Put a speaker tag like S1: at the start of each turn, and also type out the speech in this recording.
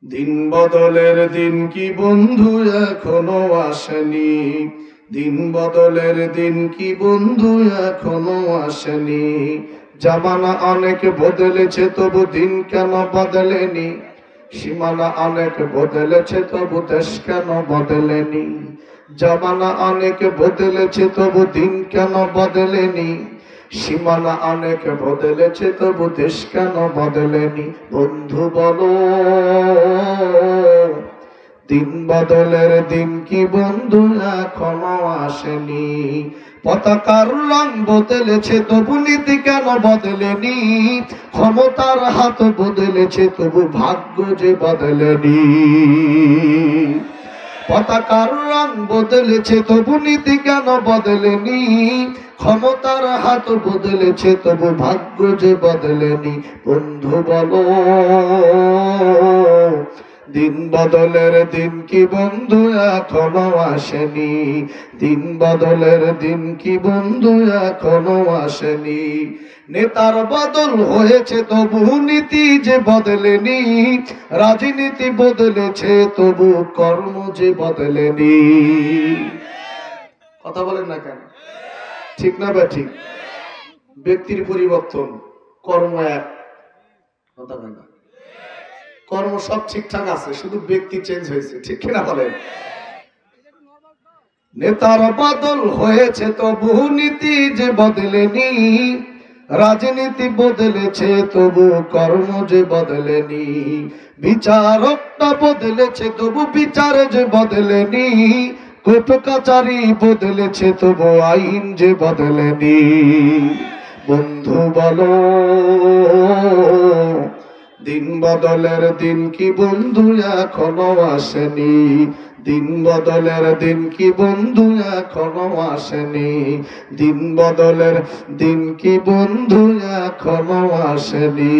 S1: দিন বদলের দিন কি বন্ধু এখনো আসেনি? দিন বদলের দিন কি বন্ধু এখনো আসেনি? জামানা অনেক বদলেছে তবু দিন কেন বদলেনি? সীমানা অনেক বদলেছে তবু দেশ কেন বদলেনি? জামানা অনেক বদলেছে তবু দিন কেন বদলেনি? সীমানা অনেক বদলেছে তবু দেশ কেন বদলেনি? বন্ধু বলো, দিন বদলের দিন কি বন্ধু এখনো আসেনি? পতাকার রং বদলেছে তবু নীতি কেন বদলেনি? ক্ষমতার হাত বদলেছে তবু ভাগ্য যে বদলেনি। পতাকার রং বদলেছে তবু নীতি কেন বদলেনি? ক্ষমতার হাত বদলেছে তবু ভাগ্য যে বদলেনি। বন্ধু বলো, দিন বদলের দিন কি বন্ধু এখনো আসেনি? দিন বদলের দিন কি বন্ধু এখনো আসেনি? নেতার বদল হয়েছে তবু নীতি যে বদলেনি। রাজনীতি বদলেছে তবু কর্ম যে বদলেনি। কথা বলেন না কেন? ঠিক না বা ঠিক? ব্যক্তির পরিবর্তন, কর্ম এক। কথা বলেন না, কর্ম সব ঠিকঠাক আছে, শুধু ব্যক্তি চেঞ্জ হয়েছে। ঠিক কিনা বলেন? নেতার বদল হয়েছে তবু নীতি যে বদলেনি। রাজনীতি বদলেছে তবু কর্ম যে বদলেনি। বিচারকটা বদলেছে তবু বিচার যে বদলেনি। কোর্ট কাচারি বদলেছে তবু আইন যে বদলেনি। বন্ধু বলো, দিন বদলের দিন কি বন্ধু এখনো আসেনি? দিন বদলের দিন কি বন্ধু এখনো আসেনি? দিন বদলের দিন কি বন্ধু এখনো আসেনি?